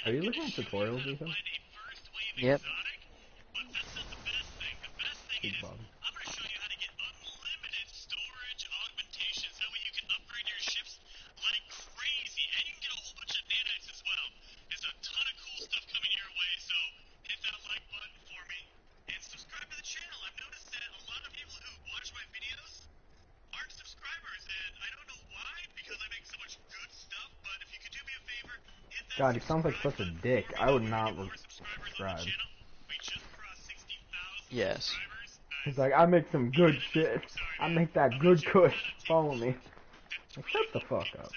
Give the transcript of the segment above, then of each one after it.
Are you looking at tutorials, Ethan? Yep. Big Bob. God, he sounds like such a dick. I would not subscribe. Yes. He's like, I make some good shit. I make that good kush. Follow me. Like, shut the fuck up.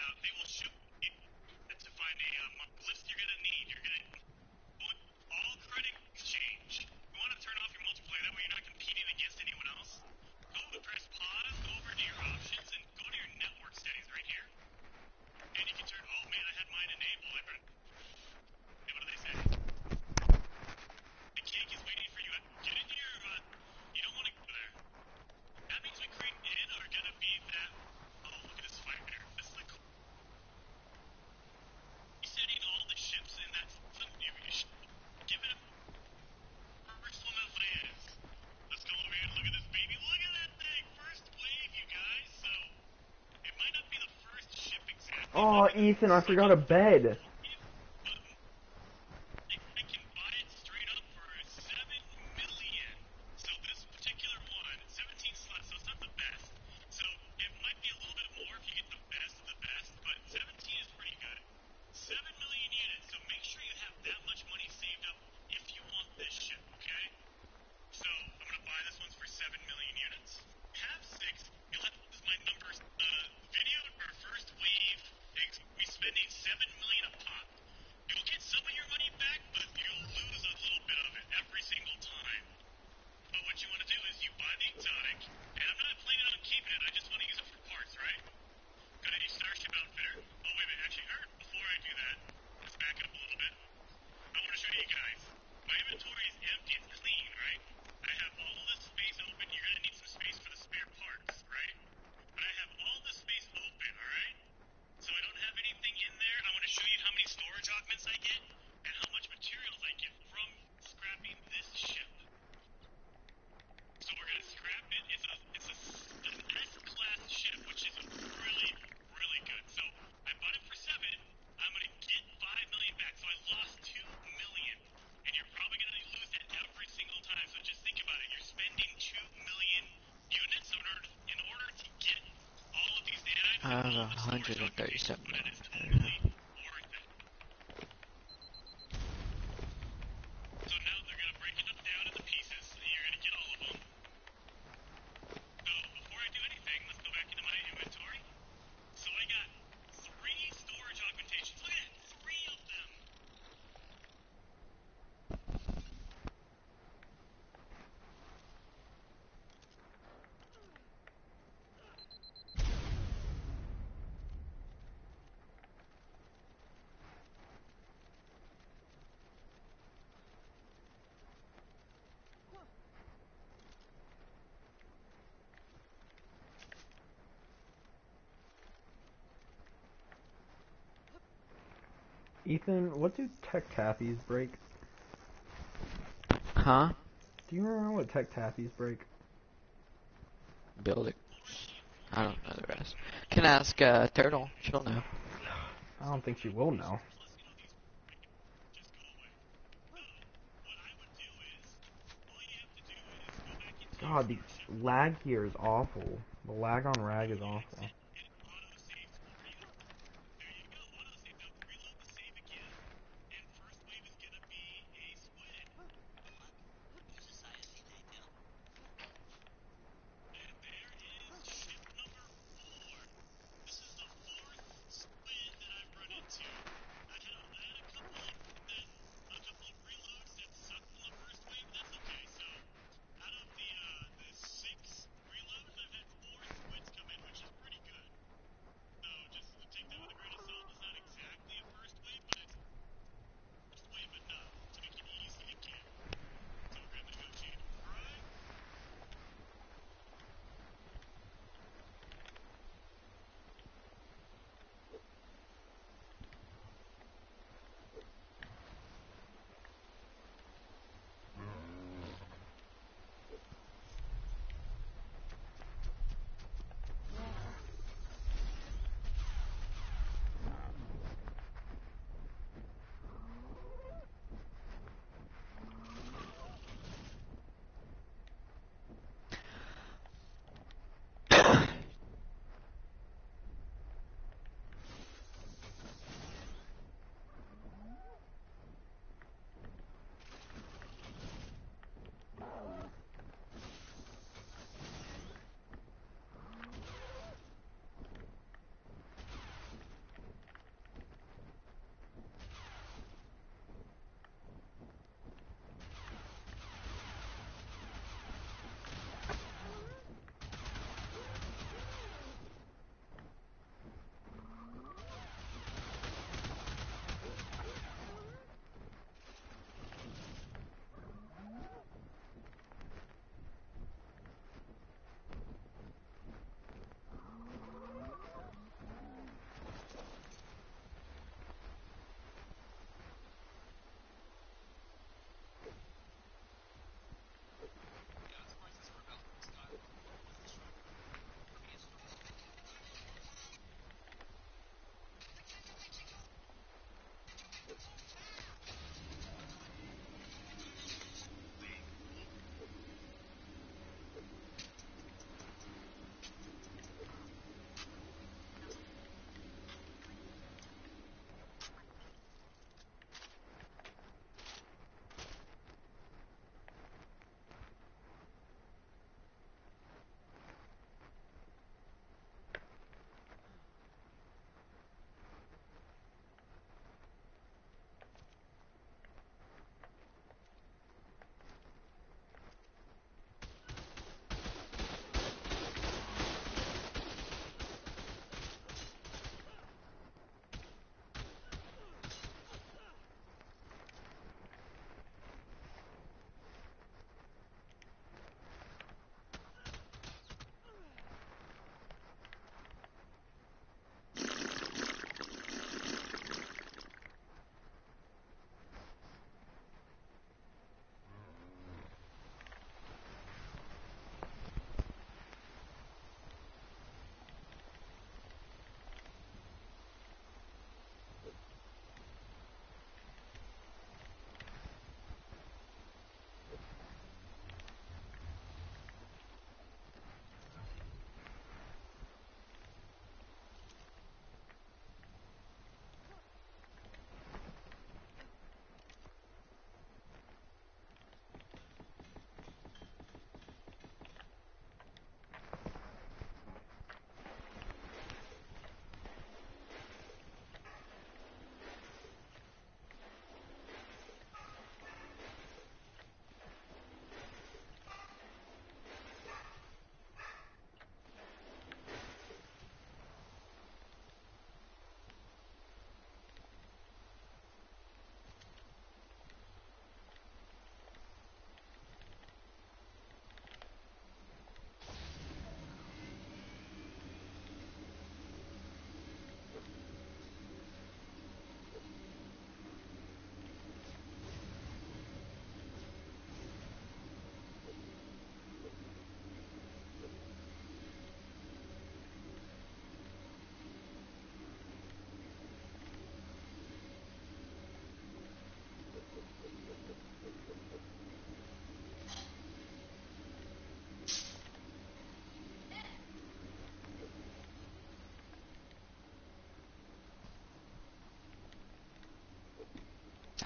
Oh, Ethan, I forgot a bed. I have 137 minutes. Ethan, what do tech tappies break? Huh? Do you remember what tech tappies break? Build it. I don't know the rest. Can ask Turtle. She'll know. I don't think she will know. God, the lag here is awful. The lag on rag is awful.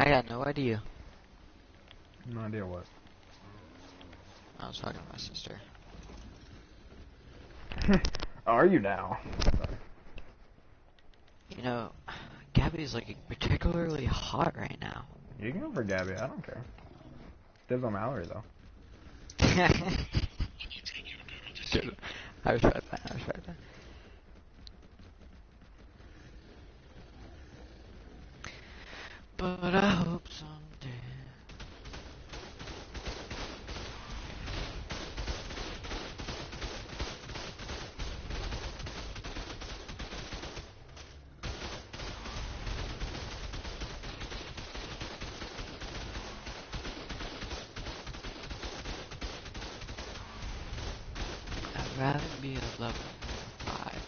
I got no idea. No idea what. I was talking to my sister. Are you now? You know, Gabby's like particularly hot right now. You can go for Gabby, I don't care. Dibs on Mallory though. Dude, I respect that. I respect that. But I hope someday. I'd rather be a level 5.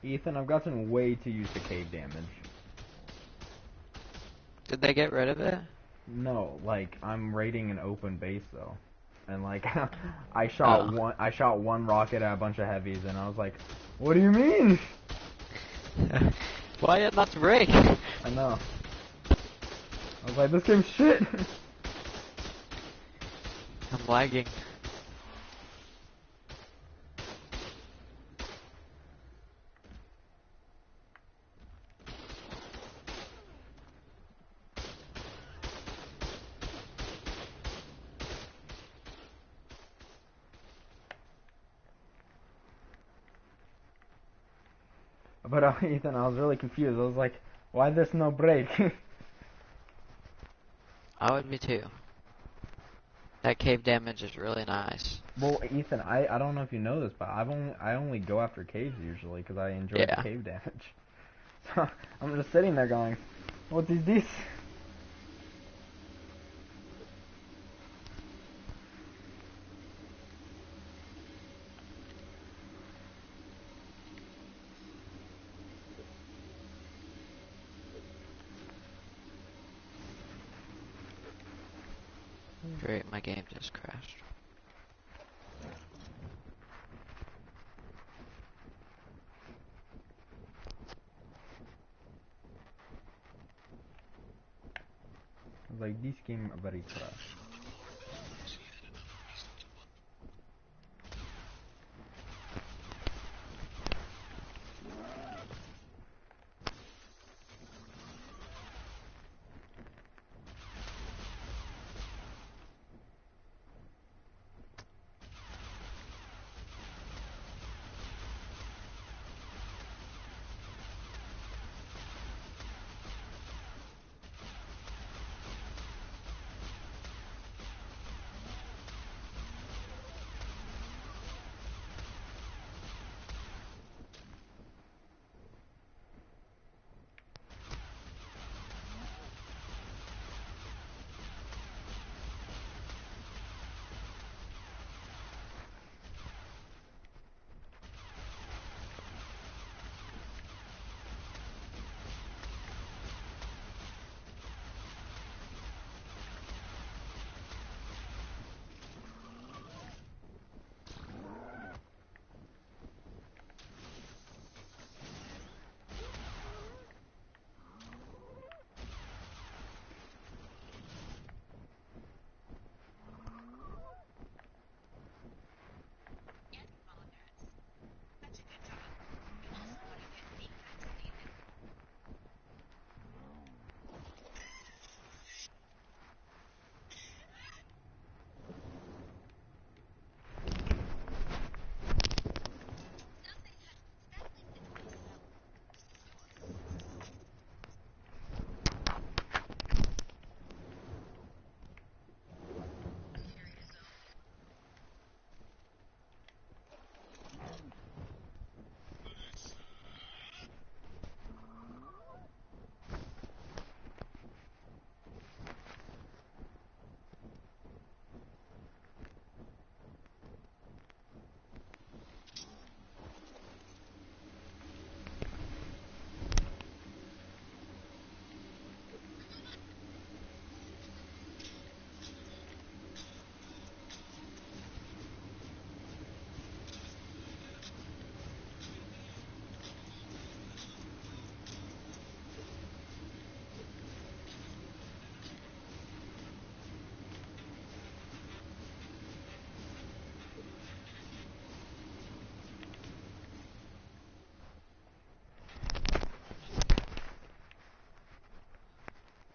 Ethan, I've gotten way too used to cave damage. Did they get rid of it? No, like I'm raiding an open base though, and like I shot one rocket at a bunch of heavies, and I was like, "What do you mean?" Why it not to break? I know. I was like, "This game's shit." I'm lagging. But Ethan, I was really confused. I was like, "Why there's no break?" I would be too. That cave damage is really nice. Well, Ethan, I don't know if you know this, but I only go after caves usually because I enjoy the Yeah. cave damage. So I'm just sitting there going, "What is this?" Great, my game just crashed. I was like, "This game very trash."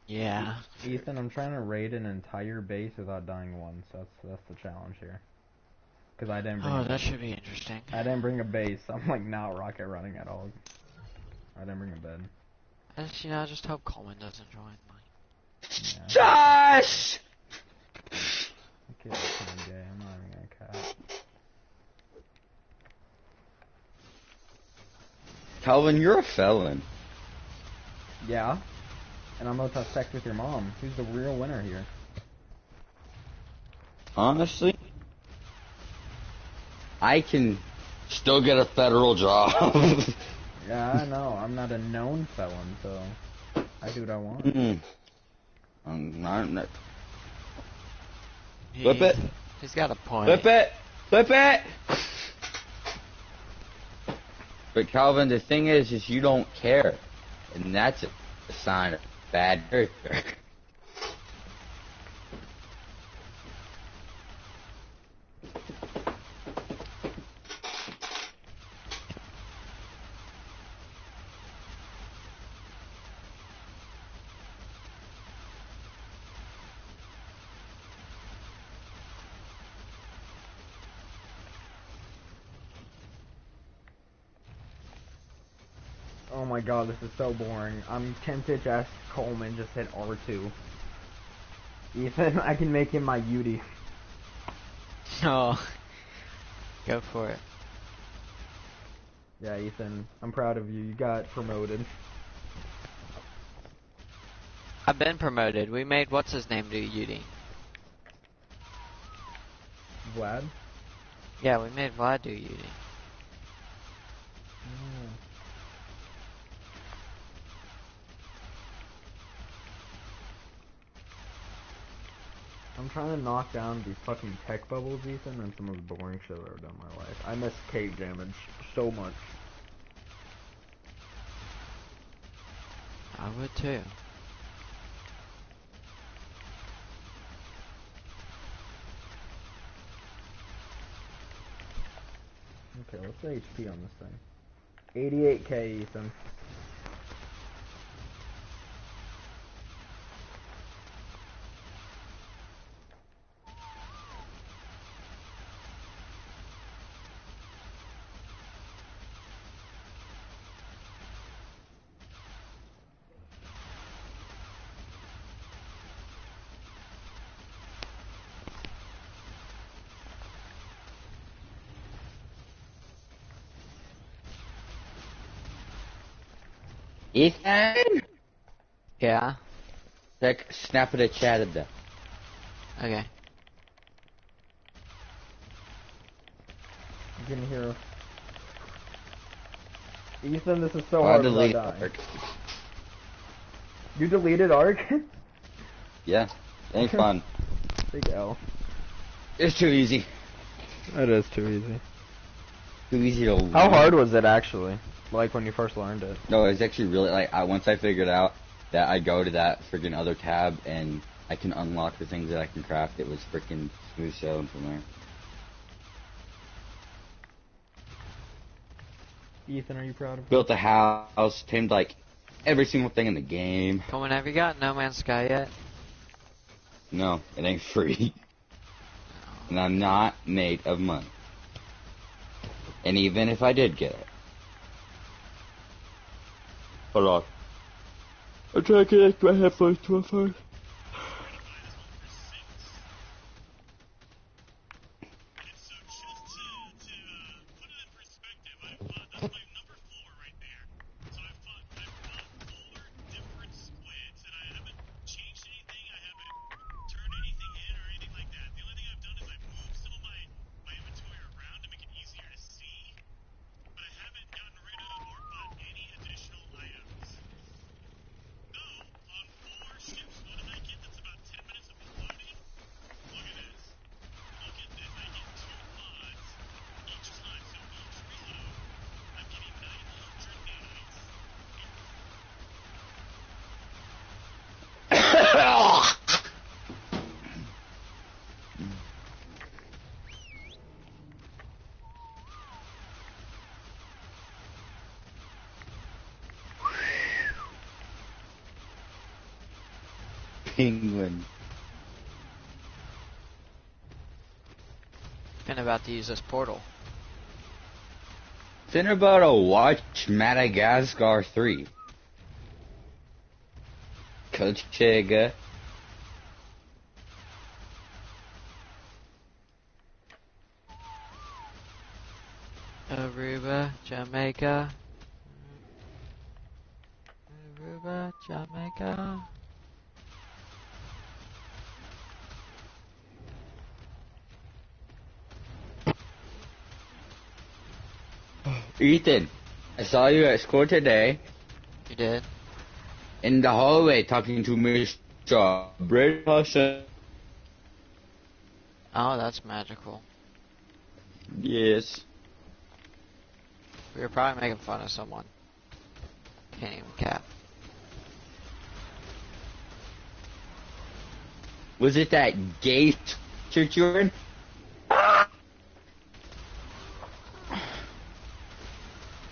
Yeah. Ethan, I'm trying to raid an entire base without dying once. That's the challenge here. Cause I didn't bring. Oh, that should be interesting. I didn't bring a base. I'm like not rocket running at all. I didn't bring a bed. I just hope Coleman doesn't join. Yeah. Josh! Okay, that's kinda gay. I'm not even gonna cat. Calvin, you're a felon. Yeah. And I'm about to have sex with your mom. Who's the real winner here? Honestly, I can still get a federal job. Yeah, I know. I'm not a known felon, so I do what I want. Mm-mm. I'm not. Flip it. He's got a point. Flip it. Flip it. But Calvin, the thing is you don't care, and that's a sign of bad character. Oh my god, this is so boring. I'm tempted to ask Coleman just hit R2. Ethan, I can make him my Yudi. Oh. Go for it. Yeah, Ethan, I'm proud of you. You got promoted. I've been promoted. We made what's his name do UD. Vlad? Yeah, we made Vlad do UD. Oh. I'm trying to knock down these fucking tech bubbles, Ethan, and some of the boring shit I've ever done in my life. I miss cave damage so much. I would too. Okay, what's the HP on this thing? 88k, Ethan. Ethan, Yeah? like snap at a chat at them. Okay. You can hear. Ethan, this is so Oh, I hard to deleted die. Ark. You deleted Ark? Yeah, ain't fun. Big L. It's too easy. It is too easy. Too easy to. How hard was it actually? Like when you first learned it? No, it's actually really like once I figured out that I go to that freaking other tab and I can unlock the things that I can craft. It was freaking smooth sailing from there. Ethan, are you proud of me? Built a house, tamed like every single thing in the game. Coleman, have you got No Man's Sky yet? No, it ain't free. And I'm not made of money. And even if I did get it. Hold on. I'm trying to connect my headphones to my phone. penguin. Been about to use this portal. Think about to watch Madagascar 3. Coach Chega. Aruba, Jamaica. Aruba, Jamaica. Ethan, I saw you at school today You did? in the hallway talking to Mr. Brett Husson. Oh, that's magical. Yes. We were probably making fun of someone. Can't even cap. Was it that gay church you were in?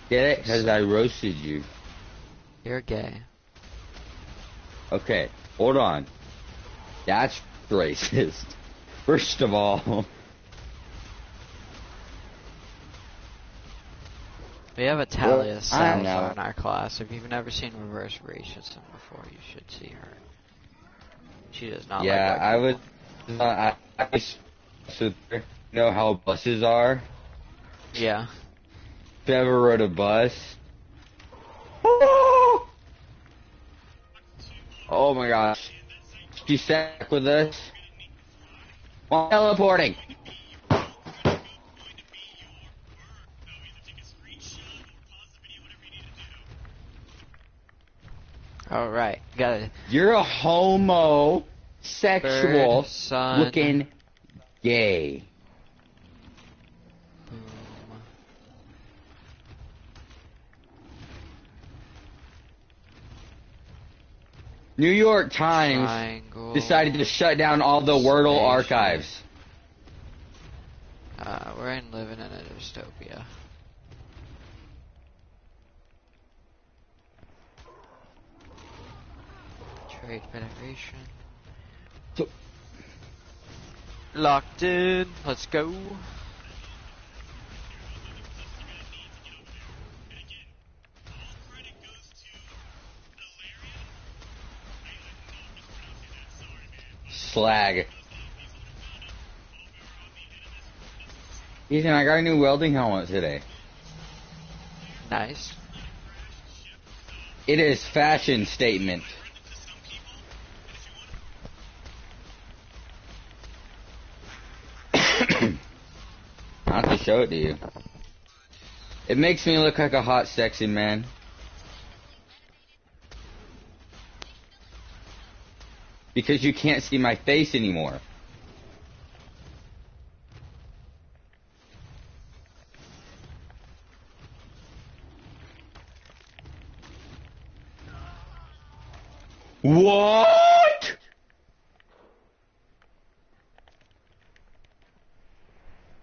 Get it? Because I roasted you. You're gay. Okay, hold on. That's racist. First of all. We have a Talia I Salazar know. in our class. If you've never seen reverse racism before, you should see her. She does not Yeah, like I white was. I so you know how buses are. people. Yeah. If you ever rode a bus. Oh my gosh. She's stuck with us. While teleporting. Alright, got it. You're a homosexual Bird, sun. looking gay. Boom. New York Times Triangle. decided to shut down all the Wordle Station. archives. We're living in a dystopia. Trade Federation. So- Locked in. Let's go. Slag. Ethan, I got a new welding helmet today. Nice. It is fashion statement. I'll have to show it to you. It makes me look like a hot, sexy man. Because you can't see my face anymore. What?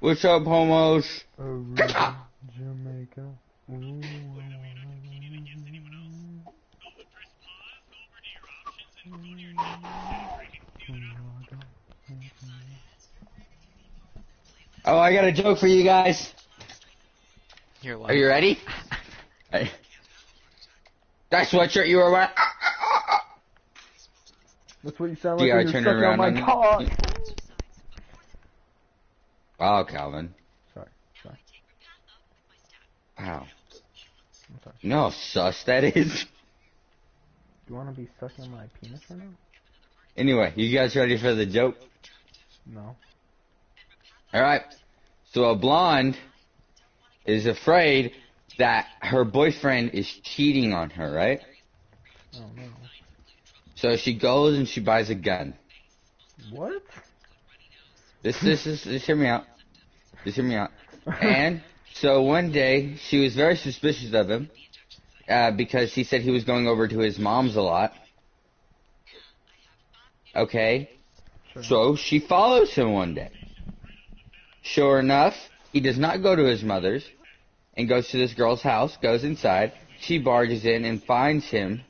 What's up, homos? Aruba, Jamaica. Ooh. Oh, I got a joke for you guys. You're Are you ready? Hey. That sweatshirt you were wearing. That's what you sound Do like you when gotta you're turn sucking on around my on you? cock. Wow, Calvin. Sorry. Wow. I'm sorry. You know how sus that is? Do you want to be sucking on my penis right now? Anyway, you guys ready for the joke? No. Alright. So a blonde is afraid that her boyfriend is cheating on her, right? Oh no. So she goes and she buys a gun. What? Just hear me out. Just hear me out. And so one day she was very suspicious of him because he said he was going over to his mom's a lot. Okay. Sure. So she follows him one day. Sure enough, he does not go to his mother's and goes to this girl's house, goes inside. She barges in and finds him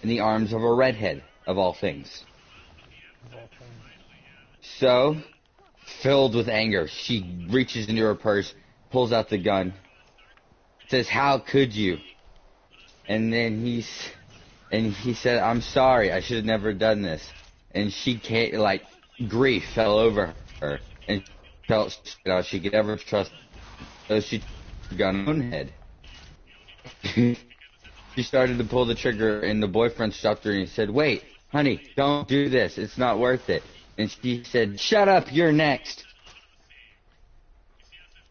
in the arms of a redhead, of all things. So, filled with anger, she reaches into her purse, pulls out the gun, says, "How could you?" And then he said, "I'm sorry, I should have never done this." And she can't, like, grief fell over her, and felt she could ever trust. So she took the gun on her own head. She started to pull the trigger, and the boyfriend stopped her and he said, "Wait, honey, don't do this. It's not worth it." And she said, "Shut up, you're next."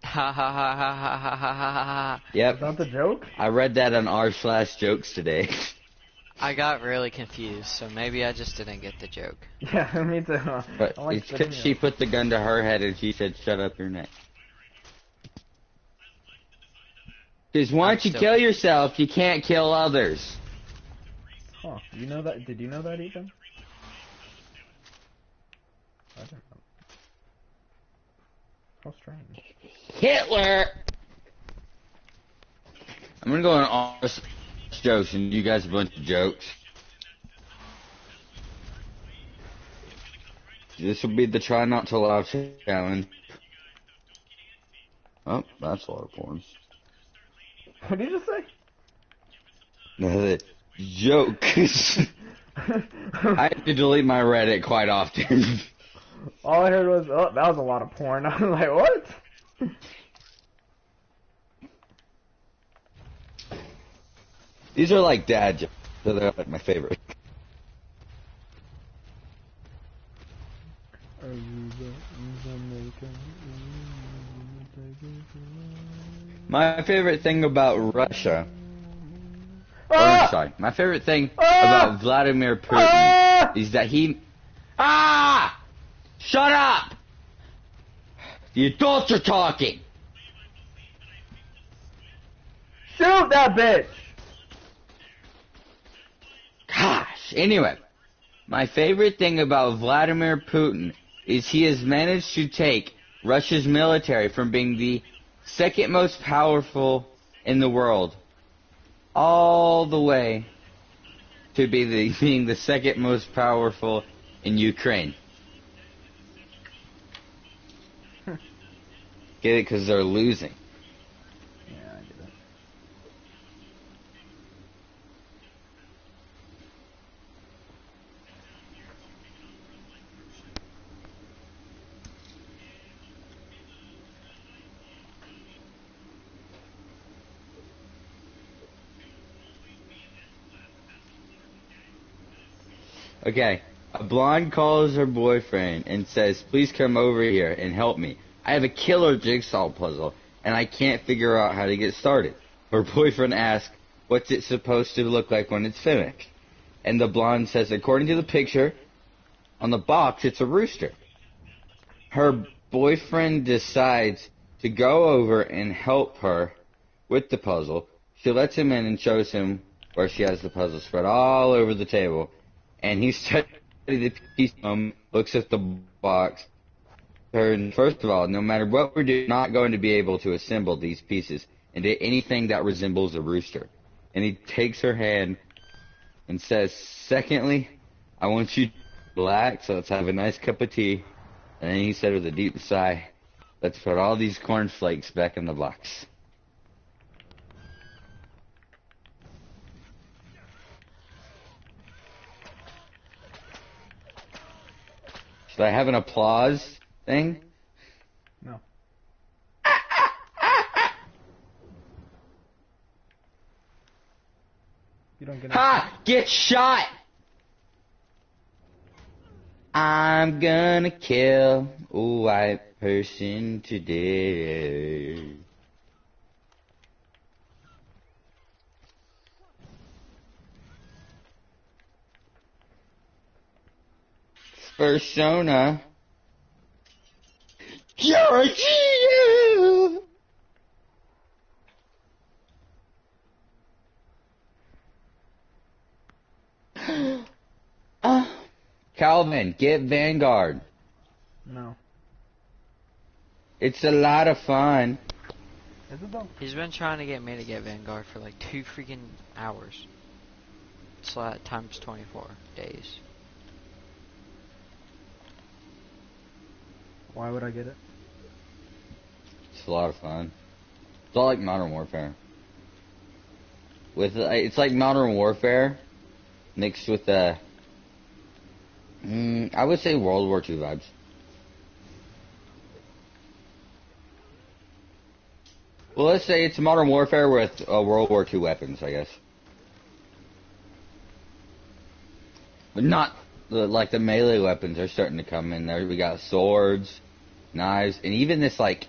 Ha ha ha ha ha ha ha ha ha. Yep. Is that the joke? I read that on r/jokes today. I got really confused, so maybe I just didn't get the joke. Yeah, me too. But I like it's because she put the gun to her head and she said, "Shut up, you're next." Because once you kill yourself, you can't kill others. Huh, you know that? Did you know that, Ethan? I didn't know. How strange. Hitler! I'm gonna go on all jokes and you guys a bunch of jokes. This will be the try not to laugh challenge. Oh, that's a lot of porn. What did you just say? The joke. I have to delete my Reddit quite often. All I heard was, "Oh, that was a lot of porn." I was like, "What?" These are like dad jokes, so they're like my favorite. My favorite thing about Russia. Ah! Sorry. My favorite thing Ah! about Vladimir Putin Ah! is that he... Ah! Shut up! The adults are talking! Shoot that bitch! Gosh. Anyway, my favorite thing about Vladimir Putin is he has managed to take Russia's military from being the second most powerful in the world all the way to being the second most powerful in Ukraine. Get it? Because they're losing. Yeah, I get it. Okay, a blonde calls her boyfriend and says, "Please come over here and help me. I have a killer jigsaw puzzle, and I can't figure out how to get started." Her boyfriend asks, "What's it supposed to look like when it's finished?" And the blonde says, "According to the picture on the box, it's a rooster." Her boyfriend decides to go over and help her with the puzzle. She lets him in and shows him where she has the puzzle spread all over the table. And he studies the piece, looks at the box. And first of all, no matter what we're doing, we're not going to be able to assemble these pieces into anything that resembles a rooster. And he takes her hand and says, "Secondly, I want you to relax, so let's have a nice cup of tea." And then he said with a deep sigh, "Let's put all these cornflakes back in the box." Should I have an applause thing? No. You don't get it. Ha! Get shot! I'm gonna kill a white person today. Persona. Georgia! Calvin, get Vanguard. No. It's a lot of fun. Is it though? He's been trying to get me to get Vanguard for like 2 freaking hours. Times 24 days. Why would I get it? It's a lot of fun. It's all like Modern Warfare. It's like Modern Warfare mixed with I would say World War II vibes. Well, let's say it's Modern Warfare with World War II weapons, I guess. But not like the melee weapons are starting to come in there. We got swords, knives, and even this like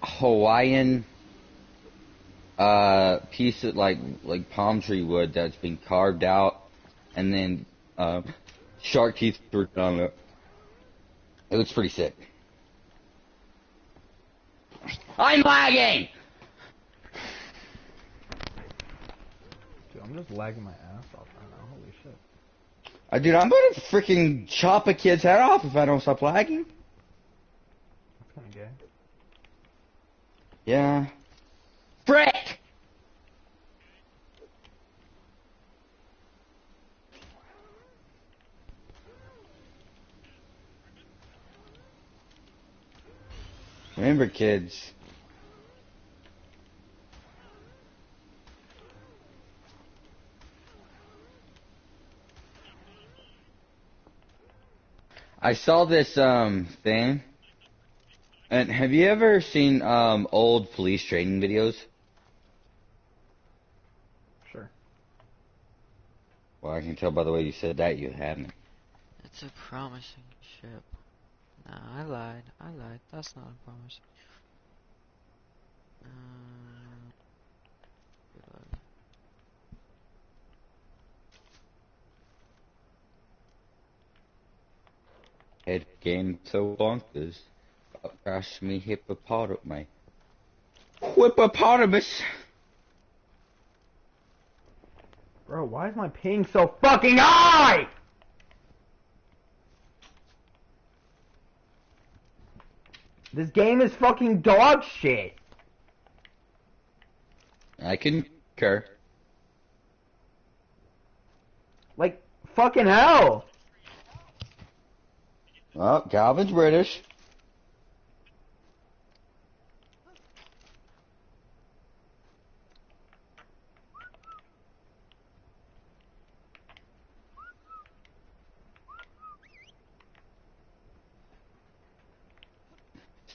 Hawaiian piece of like palm tree wood that's been carved out, and then shark teeth written on it. It looks pretty sick. I'm lagging! Dude, I'm just lagging my ass off right now. Holy shit. Dude, I'm gonna freaking chop a kid's head off if I don't stop lagging. That's kinda gay. Yeah. Frick! Remember, kids. I saw this thing. And have you ever seen old police training videos? Sure. Well, I can tell by the way you said that you haven't. It's a promising ship. Nah, I lied. That's not a promising. Reload. Head game so bonkers. Crash me hippopotamus. Hippopotamus! Bro, why is my ping so fucking high? This game is fucking dog shit. I concur. Like, fucking hell. Well, Calvin's British.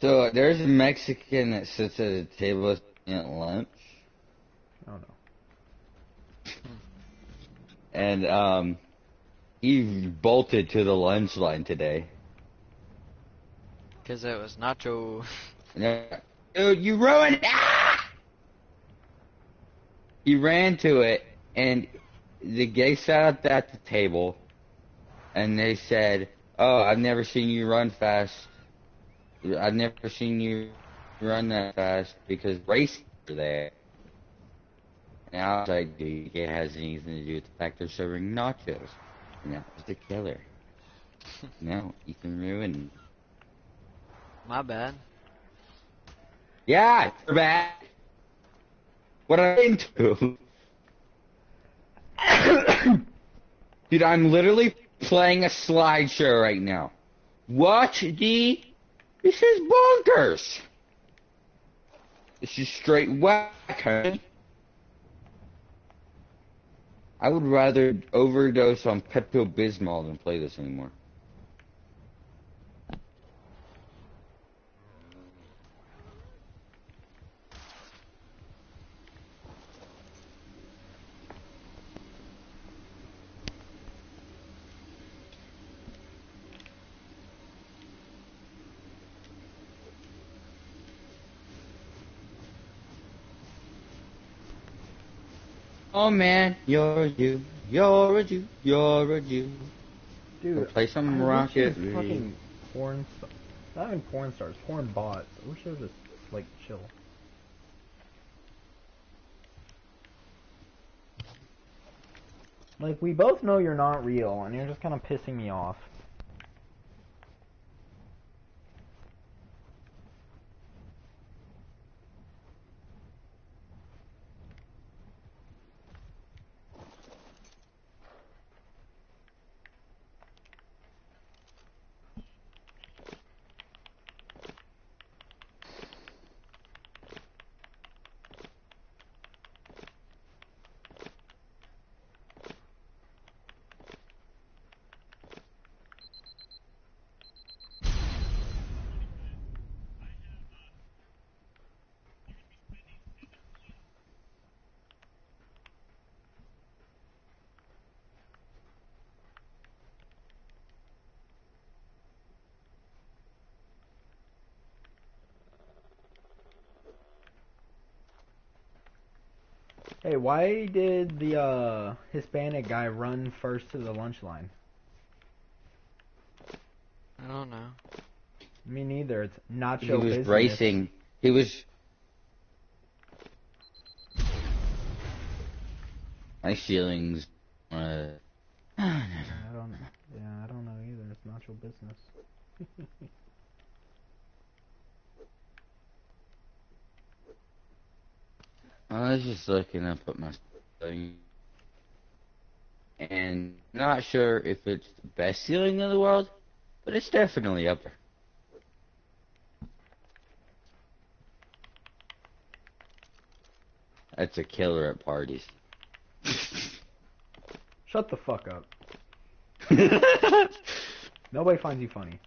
So there's a Mexican that sits at a table at lunch, Oh no. and he bolted to the lunch line today. Cause it was nacho. Yeah. Dude, you ruined it! Ah! He ran to it, and the guy sat at the table, and they said, "Oh, I've never seen you run fast. I've never seen you run that fast because race are there." And I was like, dude, it has anything to do with the fact they're serving nachos. And that was the killer. No, you can ruin. My bad. Yeah, you're back. What am I into? Dude, I'm literally playing a slideshow right now. Watch the... This is bonkers. This is straight whack, honey. I would rather overdose on Pepto-Bismol than play this anymore. Oh man, you're a Jew, you're a Jew, you're a Jew. Dude, Play some I Rocket wish there was League. fucking porn not even porn stars, porn bots. I wish there was just, like, chill. Like, we both know you're not real, and you're just kind of pissing me off. Hey, why did the Hispanic guy run first to the lunch line? I don't know. Me neither. It's nacho He was business. racing. He was. My feelings. I don't. Yeah, I don't know either. It's nacho business. I was just looking up at my thing, and not sure if it's the best ceiling in the world, but it's definitely up there. That's a killer at parties. Shut the fuck up. Nobody finds you funny.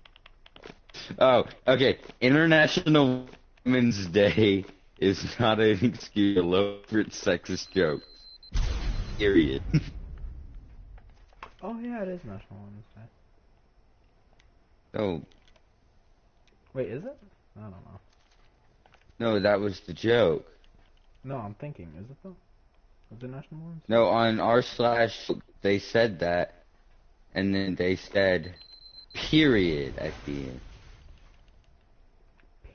Oh, okay. International Women's Day is not an excuse to lower sexist jokes. Period. Oh yeah, it is National Women's Day. Oh, Wait, is it? I don't know. no, that was the joke. No, I'm thinking. Is it though? Is it National Women's Day? No, on r slash they said that, and then they said period at the end.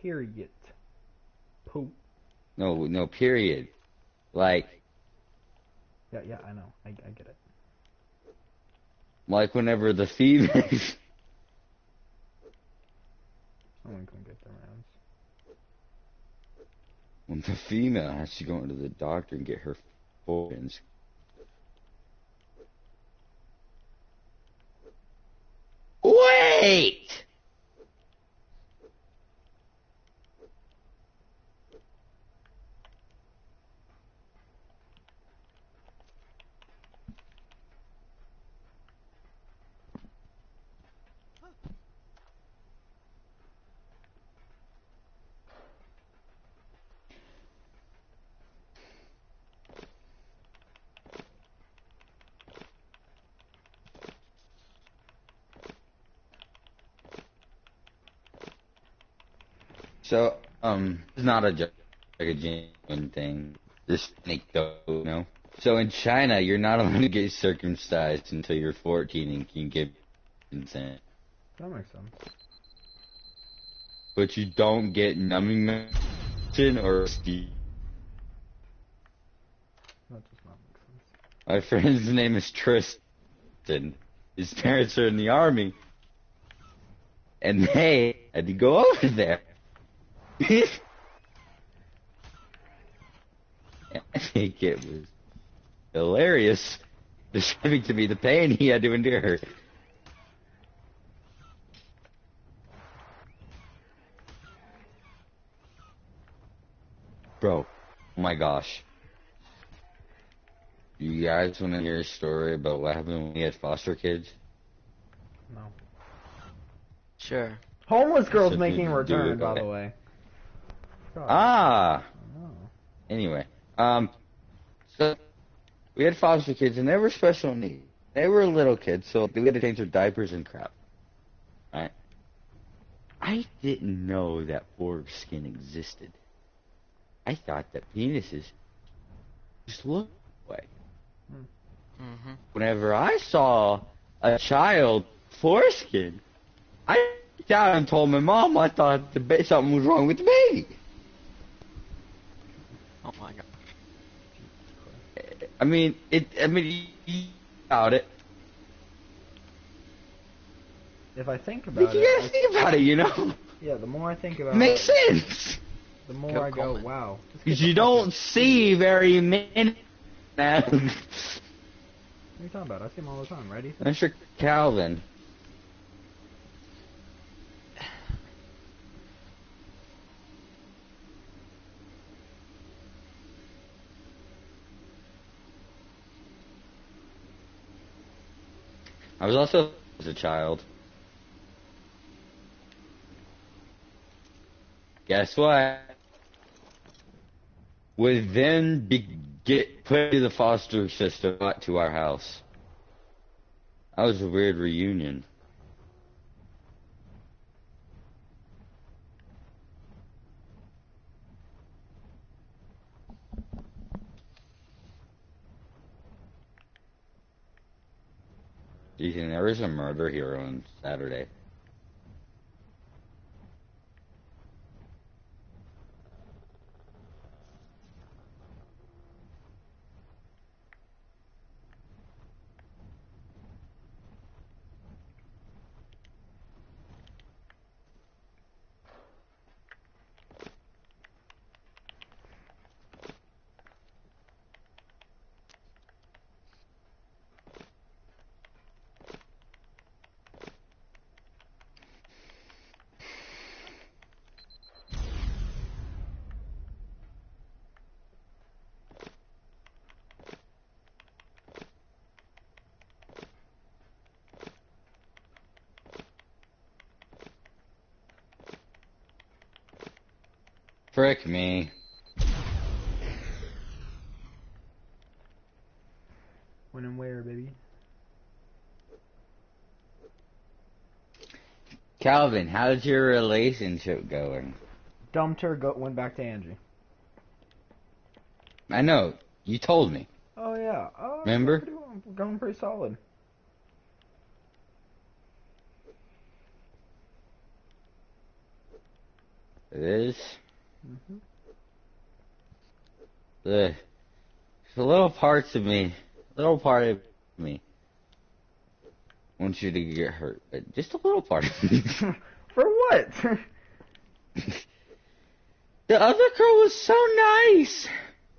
Period. Poop. No, period. Like Yeah, I know. I get it. whenever the females. Someone can get their rounds. When the female has to go into the doctor and get her organs. Wait! So, it's not a joke, like a genuine thing. This anecdote, you know? So in China, you're not allowed to get circumcised until you're 14 and can get consent. That makes sense. But you don't get numbing medicine or steam. That does not make sense. My friend's name is Tristan. His parents are in the army. And they had to go over there. I think it was hilarious describing to me the pain he had to endure. Bro, oh my gosh. You guys want to hear a story about what happened when we had foster kids? No. Sure. Homeless girls Something making to a do return, with by it. the way. God. Ah! Oh. Anyway, so we had foster kids and they were special needs. They were little kids, so we had to change their diapers and crap. Right? I didn't know that foreskin existed. I thought that penises just looked that way. Mm-hmm. Whenever I saw a child foreskin, I freaked out and told my mom I thought something was wrong with the baby. Oh my god. I mean, you about it. If I think But about you it, gotta think about it, you know? yeah, the more I think about Makes it, sense. the more Go I go, Coleman. wow. just get Because the you fuck don't out. see very many. What are you talking about? I see them all the time, right, Ethan? Mr. Calvin. I was also as a child. Guess what? Would then get put into the foster system, not to our house. That was a weird reunion. reason, there was a murder here on Saturday. Frick me. When and where, baby? Calvin, how's your relationship going? Dumped her, went back to Angie. I know, you told me. Oh yeah. Oh, Remember? Going pretty solid. It is. Mm-hmm. There's a little part of me wants you to get hurt, but just a little part of me. For what? The other girl was so nice,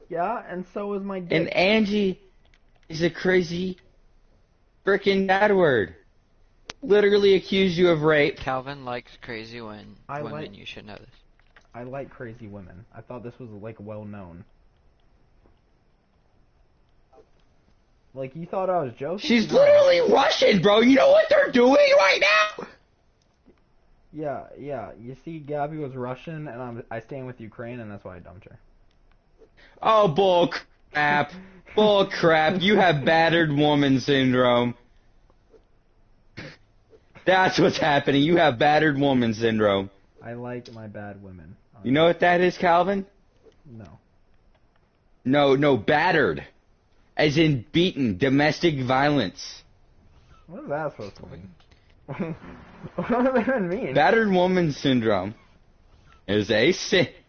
Yeah, and so was my dick. and Angie is a crazy frickin' bad word. Literally accused you of rape. Calvin likes crazy women. like- You should know this. I like crazy women. I thought this was like well known. Like you thought I was joking? She's No. literally Russian, bro. You know what they're doing right now? Yeah. You see, Gabby was Russian, and I stand with Ukraine, and that's why I dumped her. Oh, bull crap. Bull crap. You have battered woman syndrome. That's what's happening. You have battered woman syndrome. I like my bad women. You know what that is, Calvin? No. No, battered. As in beaten. Domestic violence. What is that supposed to mean? What does that even mean? Battered woman syndrome is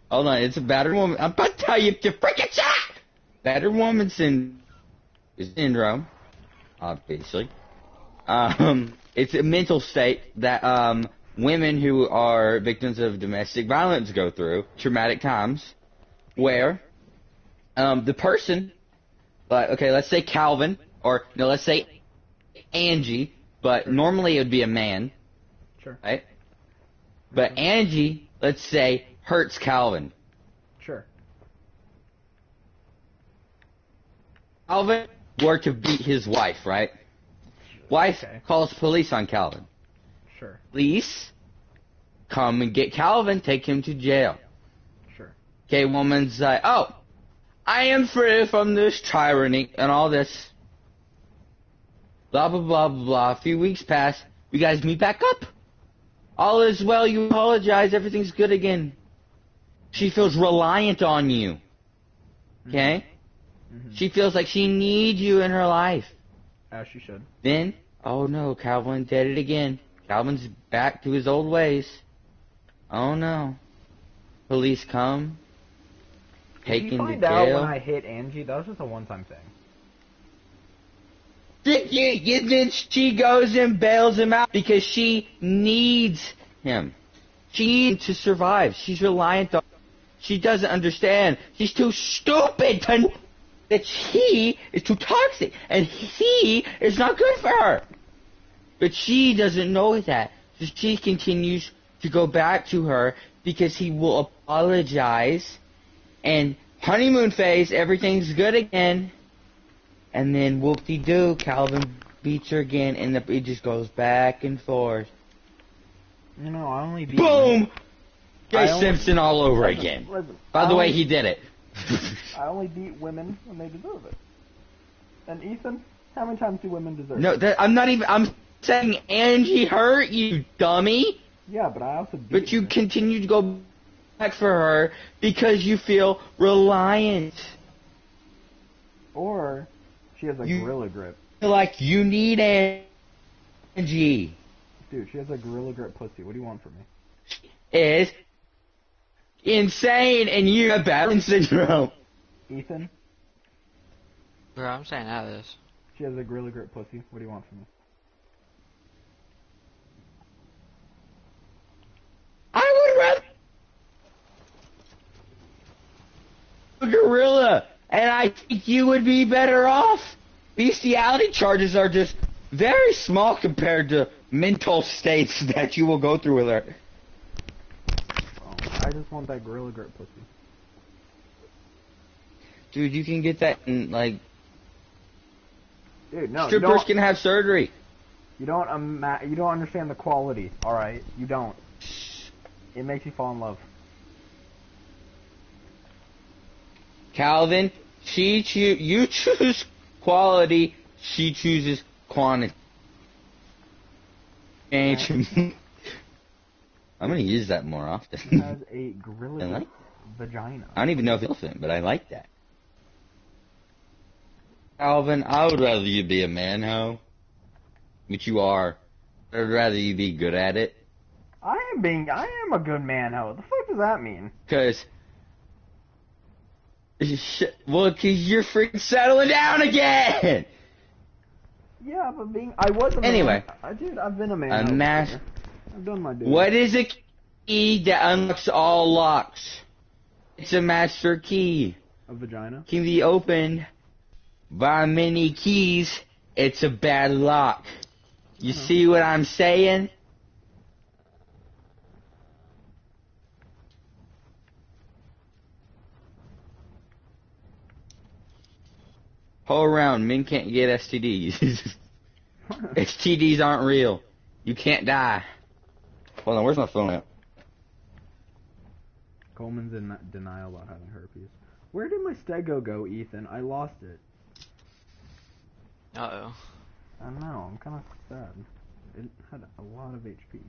hold on, it's a battered woman. I'm about to tell you to freaking shot! Battered woman syndrome, obviously. It's a mental state that, women who are victims of domestic violence go through, traumatic times, where, the person, let's say Calvin, or, no, let's say Angie, but normally it would be a man. Sure. Right? But Angie, let's say, hurts Calvin. Sure. Calvin were to beat his wife, right? Wife Okay. calls police on Calvin. Sure. Police come and get Calvin, take him to jail. Sure. Okay, woman's like, oh, I am free from this tyranny and all this. Blah, blah, blah, blah, blah. A few weeks pass. You guys meet back up. All is well. You apologize. Everything's good again. She feels reliant on you. Okay? Mm-hmm. She feels like she needs you in her life. As she should. Then, oh no, Calvin did it again. Calvin's back to his old ways. Oh no. Police come. Did Taken you to find out jail. when I hit Angie? That was just a one-time thing. Then she goes and bails him out because she needs him. She needs to survive. She's reliant on. She doesn't understand. She's too stupid to know that he is too toxic and he is not good for her. But she doesn't know that. So she continues to go back to her because he will apologize and honeymoon phase, everything's good again. And then whoop-de-doo, Calvin beats her again, and it just goes back and forth. You know, I only beat Boom! Jay I only- Simpson all over Listen, again. listen, By I the way, only- he did it. I only beat women when they deserve it. And Ethan, how many times do women deserve No, it? I'm saying Angie hurt you, dummy. Yeah, but I also beat But you her. continue to go back for her because you feel reliant. Or she has a You- gorilla grip. Feel like you need Angie. Angie Dude, she has a gorilla grip pussy. What do you want from me? is insane, and you have Balance syndrome. Ethan, Bro, I'm staying out of this. she has a gorilla grip pussy. What do you want from me? I would rather a gorilla, and I think you would be better off. Bestiality charges are just very small compared to mental states that you will go through with her. Oh, I just want that gorilla grip pussy. Dude, you can get that in, like, Dude, no, strippers can have surgery. you don't understand the quality. All right, you don't. It makes you fall in love. Calvin, you choose quality, she chooses quantity. I'm gonna use that more often. She has a gorilla I grip like vagina. I don't even know if it's elephant, but I like that. Calvin, I would rather you be a man-ho, which you are. I'd rather you be good at it. I am a good man. How the fuck does that mean? Cause you're freaking settling down again! Yeah, but I was a man. Anyway. Dude, I've been a man. A master. I've done my duty. What is a key that unlocks all locks? It's a master key. A vagina? Can be opened by many keys. It's a bad lock. You see what I'm saying? Whole around, men can't get STDs. STDs aren't real. You can't die. Hold on, where's my phone at? Coleman's in denial about having herpes. Where did my stego go, Ethan? I lost it. Uh-oh. I don't know. I'm kind of sad. It had a lot of HP.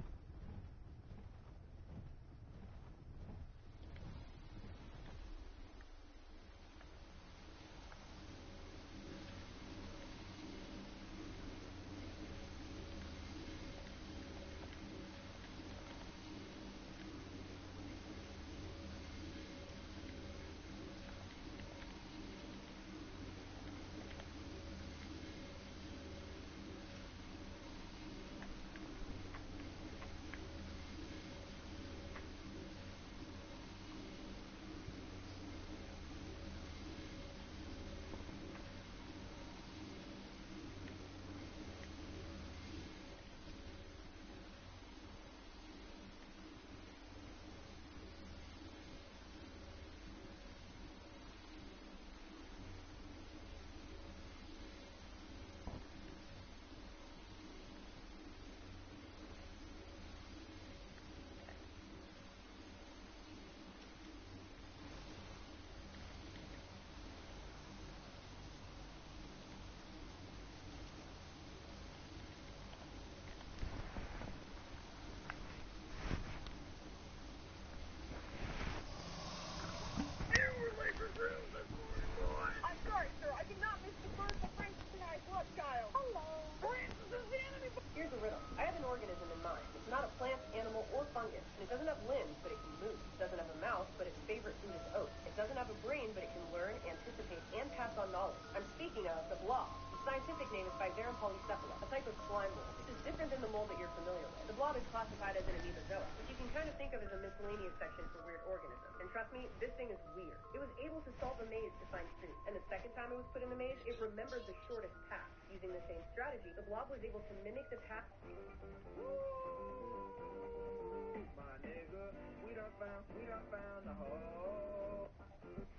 Here's a riddle. I have an organism in mind. It's not a plant, animal, or fungus. And it doesn't have limbs, but it can move. It doesn't have a mouth, but its favorite food is oats. It doesn't have a brain, but it can learn, anticipate, and pass on knowledge. I'm speaking of the blob. The scientific name is Physarium polycephala, a type of slime mold. This is different than the mold that you're familiar with. The blob is classified as an amoebozoa, which you can kind of think of as a miscellaneous section for weird organisms. And trust me, this thing is weird. It was able to solve a maze to find food. And the second time it was put in the maze, it remembered the shortest path. Using the same strategy, the blob was able to mimic the path.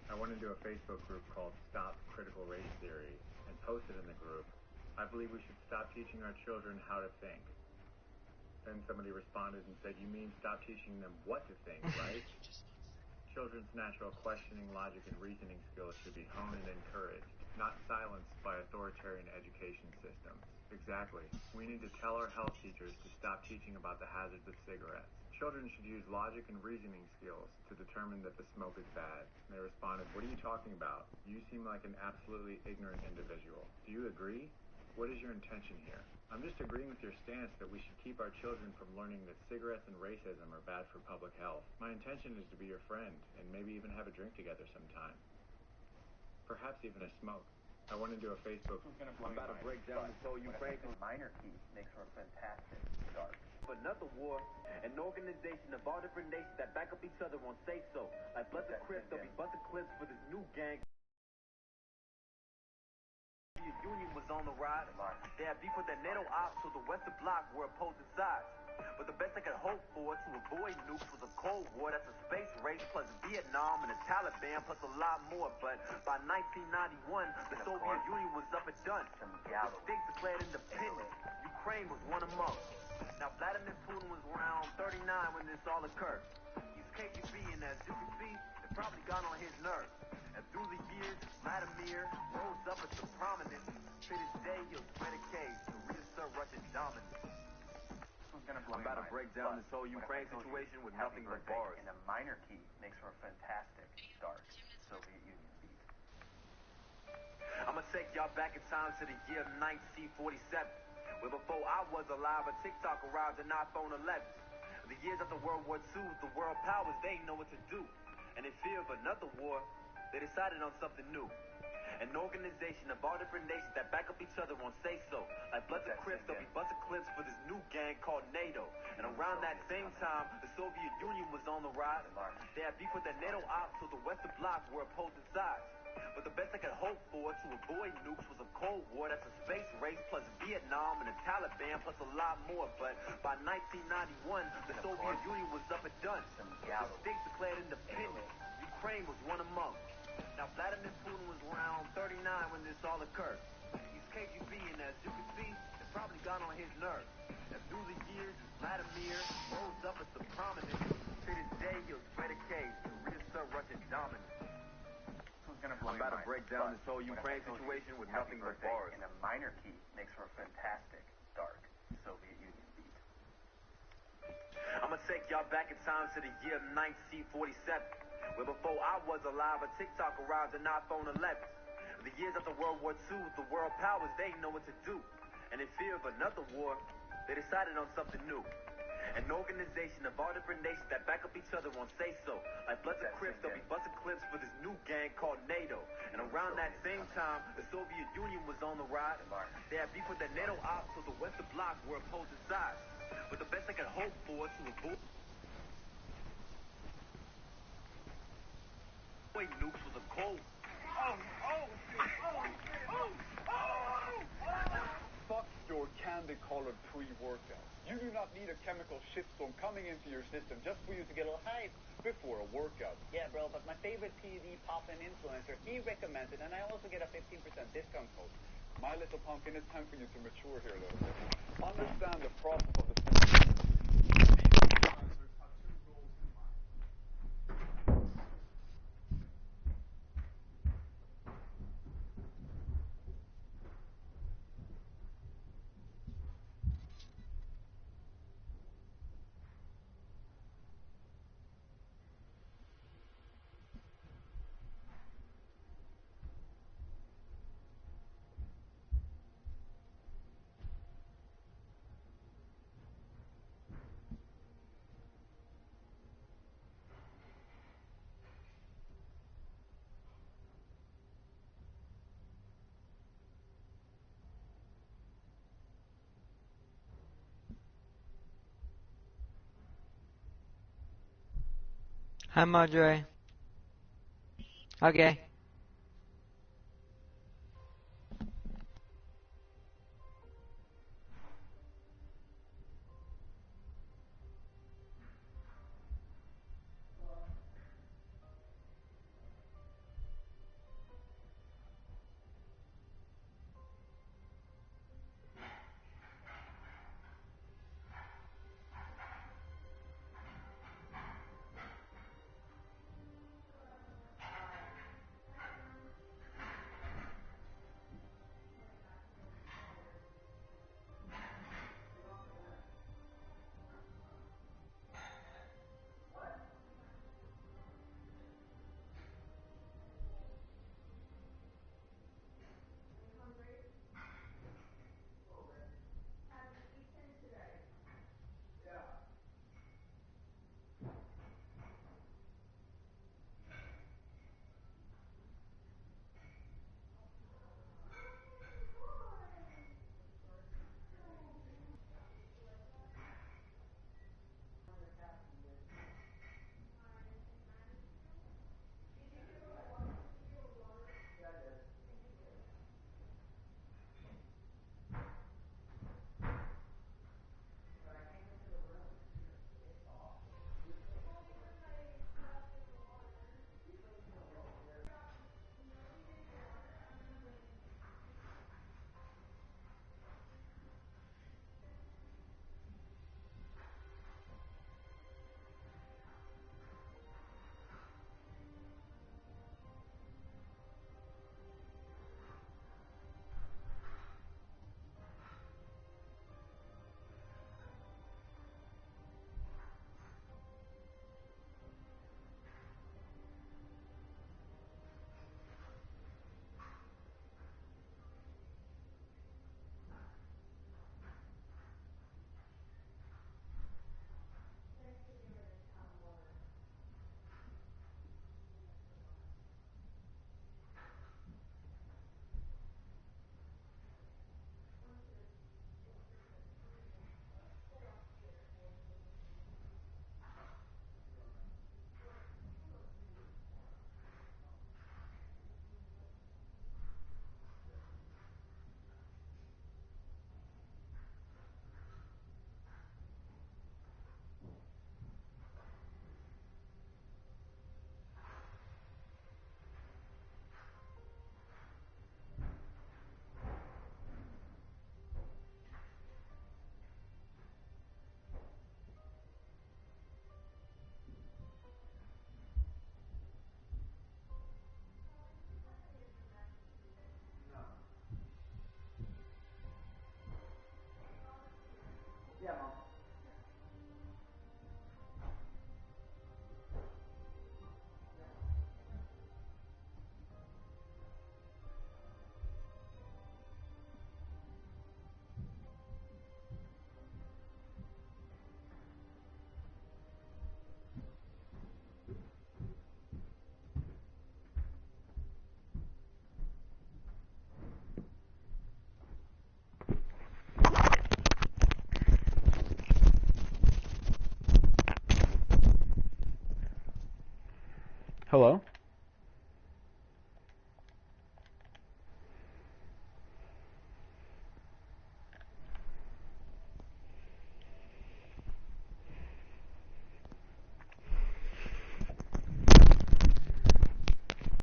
I went into a Facebook group called Stop Critical Race Theory and posted in the group, I believe we should stop teaching our children how to think. Then somebody responded and said, you mean stop teaching them what to think, right? Children's natural questioning, logic, and reasoning skills should be honed and encouraged, not silenced by authoritarian education systems. Exactly. We need to tell our health teachers to stop teaching about the hazards of cigarettes. Children should use logic and reasoning skills to determine that the smoke is bad. And they responded, what are you talking about? You seem like an absolutely ignorant individual. Do you agree? What is your intention here? I'm just agreeing with your stance that we should keep our children from learning that cigarettes and racism are bad for public health. My intention is to be your friend and maybe even have a drink together sometime. Perhaps even a smoke. I want to do a Facebook. I'm about to break down this whole Ukraine. Minor key makes for a fantastic start. But another war, an organization of all different nations that back up each other won't say so. Like Blood the Crips, they'll be busting clips for this new gang. The Union was on the rise. They had beef with that NATO ops, so the Western Bloc were opposing sides. But the best I could hope for to avoid nukes was a Cold War. That's a space race plus Vietnam and the Taliban plus a lot more. But by 1991, the Soviet Union was up and done. The states declared independence. Ukraine was one among. Now Vladimir Putin was around 39 when this all occurred. He's KGB, and as you can see, it probably got on his nerves. And through the years, Vladimir rose up into prominence. To this day, he'll spread a case to reassert Russian dominance. I'm about to break down this whole Ukraine situation with nothing but bars. And a minor key makes for a fantastic start. Soviet Union beat. I'ma take y'all back in time to the year 1947. Where before I was alive, a TikTok arrived and iPhone 11. The years after World War II, the world powers, they know what to do. And in fear of another war, they decided on something new. An organization of all different nations that back up each other won't say so. Like Blood the Crips, they'll be busting clips for this new gang called NATO. And around that same time, the Soviet Union was on the rise. They had beef with the NATO ops, so the Western Bloc were opposing sides. But the best I could hope for to avoid nukes was a Cold War. That's a space race plus Vietnam and the Taliban plus a lot more. But by 1991, the Soviet Union was up and done. The states declared independence. Ukraine was one among. Now Vladimir Putin was around 39 when this all occurred. He's KGB, and as you can see, it probably got on his nerves. And through the years, Vladimir rose up into prominence. To this day, he'll spread a case to reassert Russian dominance. I'm about to break down this whole Ukraine situation with nothing but bars. And a minor key makes for a fantastic start. Soviet Union beat. I'ma take y'all back in time to the year 1947. Where before I was alive, a TikTok arrived and iPhone 11. The years after World War II, the world powers, they know what to do. And in fear of another war, they decided on something new. An organization of all different nations that back up each other won't say so. Like Blood the Crips, they'll be busting clips for this new gang called NATO. And around that same time, the Soviet Union was on the rise. They had beef with the NATO ops, so the Western Bloc were opposing sides. But the best I could hope for to avoid nukes was a Cold. Fuck your candy-colored pre-workout. You do not need a chemical shitstorm coming into your system just for you to get a little hype before a workout. Yeah, bro, but my favorite PD pop-in influencer, he recommends it, and I also get a 15% discount code. My little pumpkin, it's time for you to mature here a little bit. Understand the process of the synthesis. Hi, Madre. Okay. Hello?